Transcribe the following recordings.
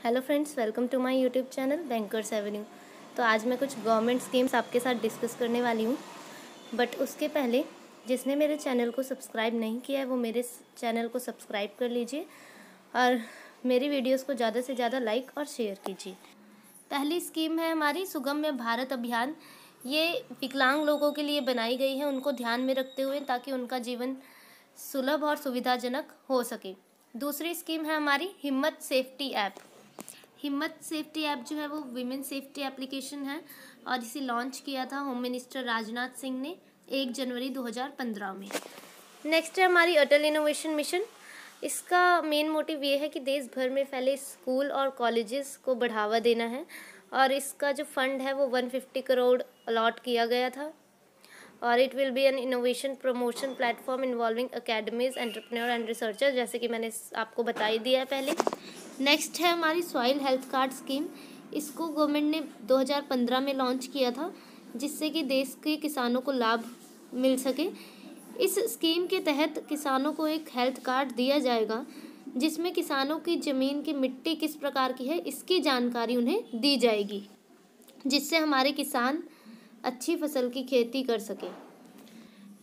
Hello friends, welcome to my YouTube channel Bankers Avenue. तो आज मैं कुछ गवर्नमेंट स्कीम्स आपके साथ डिस्कस करने वाली हूँ। बट उसके पहले जिसने मेरे चैनल को सब्सक्राइब नहीं किया है वो मेरे चैनल को सब्सक्राइब कर लीजिए और मेरी वीडियोस को ज़्यादा से ज़्यादा लाइक और शेयर कीजिए। पहली स्कीम है हमारी सुगम्य भारत अभियान। ये विकलांग लोगों के लिए बनाई गई है, उनको ध्यान में रखते हुए, ताकि उनका जीवन सुलभ और सुविधाजनक हो सके। दूसरी स्कीम है हमारी हिम्मत सेफ्टी ऐप। हिम्मत सेफ्टी ऐप जो है वो विमेन सेफ्टी एप्लीकेशन है और इसे लॉन्च किया था होम मिनिस्टर राजनाथ सिंह ने 1 जनवरी 2015 में। नेक्स्ट है हमारी अटल इनोवेशन मिशन। इसका मेन मोटिव ये है कि देश भर में फैले स्कूल और कॉलेजेस को बढ़ावा देना है और इसका जो फंड है वो 150 करोड़ अलॉट किया गया था। और it will be N innovation promotion platform involving academies, entrepreneur and researcher, जैसे कि मैंने आपको बता ही दिया है पहले। नेक्स्ट है हमारी सॉइल हेल्थ कार्ड स्कीम। इसको गवर्नमेंट ने 2015 में लॉन्च किया था, जिससे कि देश के किसानों को लाभ मिल सके। इस स्कीम के तहत किसानों को एक हेल्थ कार्ड दिया जाएगा, जिसमें किसानों की ज़मीन की मिट्टी किस प्रकार की है इसकी जानकारी उन्हें दी जाएगी, जिससे हमारे किसान अच्छी फसल की खेती कर सके।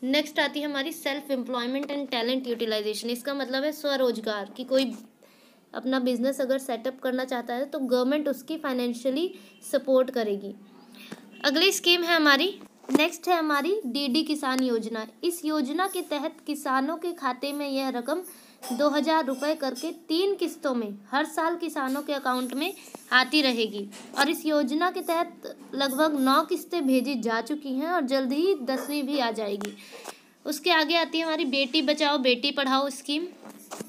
नेक्स्ट आती है हमारी self employment and talent utilisation. इसका मतलब है स्वरोजगार, कि कोई अपना बिजनेस अगर सेटअप करना चाहता है तो गवर्नमेंट उसकी फाइनेंशियली सपोर्ट करेगी। अगली स्कीम है हमारी, नेक्स्ट है हमारी डीडी किसान योजना। इस योजना के तहत किसानों के खाते में यह रकम 2000 रुपये करके 3 किस्तों में हर साल किसानों के अकाउंट में आती रहेगी। और इस योजना के तहत लगभग 9 किस्तें भेजी जा चुकी हैं और जल्द ही 10वीं भी आ जाएगी। उसके आगे आती है हमारी Beti Bachao Beti Padhao scheme.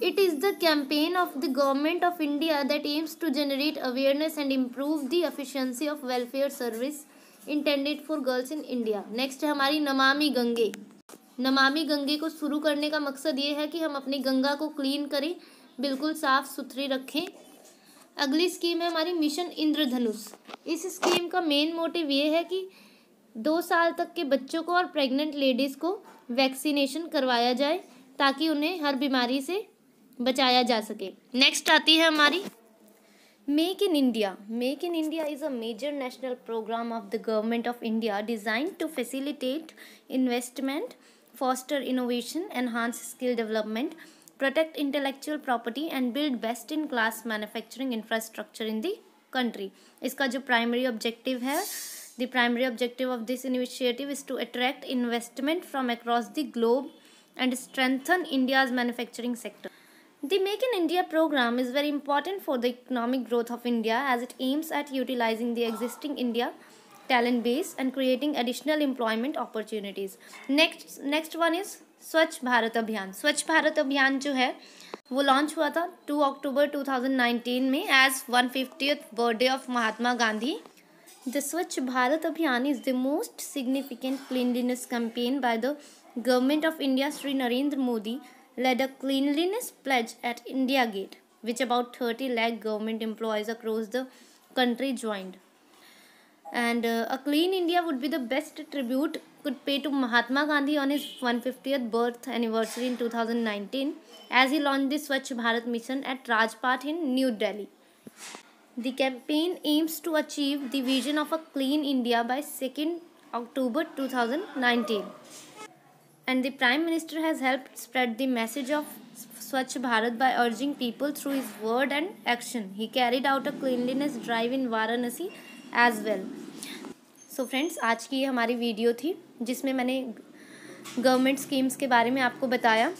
It is the campaign of the Government of India that aims to generate awareness and improve the efficiency of welfare service intended for girls in India. Next है हमारी नमामि गंगे। नमामि गंगे को शुरू करने का मकसद ये है कि हम अपनी गंगा को क्लीन करें, बिल्कुल साफ सुथरी रखें। अगली स्कीम है हमारी मिशन इंद्रधनुष। इस स्कीम का मेन मोटिव ये है कि 2 साल तक के बच्चों को और प्रेग्नेंट लेडीज़ को वैक्सीनेशन करवाया जाए, ताकि उन्हें हर बीमारी से बचाया जा सके। नेक्स्ट आती है हमारी make in India. Make in India is a major national programme of the government of India designed to facilitate investment, foster innovation, enhance skill development, protect intellectual property and build best in class manufacturing infrastructure in the country. इसका जो primary objective है, the primary objective of this initiative is to attract investment from across the globe and strengthen India's manufacturing sector. The Make in India program is very important for the economic growth of India, as it aims at utilizing the existing India talent base and creating additional employment opportunities. Next one is स्वच्छ भारत अभियान। स्वच्छ भारत अभियान जो है वो launch हुआ था 2 अक्टूबर 2019 में as 150th birthday of Mahatma Gandhi. The Swachh Bharat Abhiyan is the most significant cleanliness campaign by the Government of India. Shri Narendra Modi led a cleanliness pledge at India Gate, which about 30 lakh government employees across the country joined. And a clean India would be the best tribute could pay to Mahatma Gandhi on his 150th birth anniversary in 2019, as he launched the Swachh Bharat mission at Rajpath in New Delhi. The campaign aims to achieve the vision of a clean India by 2nd October 2019. And the Prime Minister has helped spread the message of Swachh Bharat by urging people through his word and action. He carried out a cleanliness drive in Varanasi as well. So friends, आज की हमारी video थी जिसमें मैंने government schemes के बारे में आपको बताया।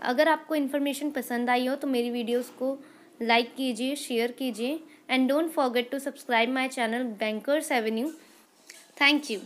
अगर आपको इन्फॉर्मेशन पसंद आई हो तो मेरी वीडियोस को लाइक कीजिए, शेयर कीजिए and don't forget to subscribe my channel Bankers Avenue. Thank you.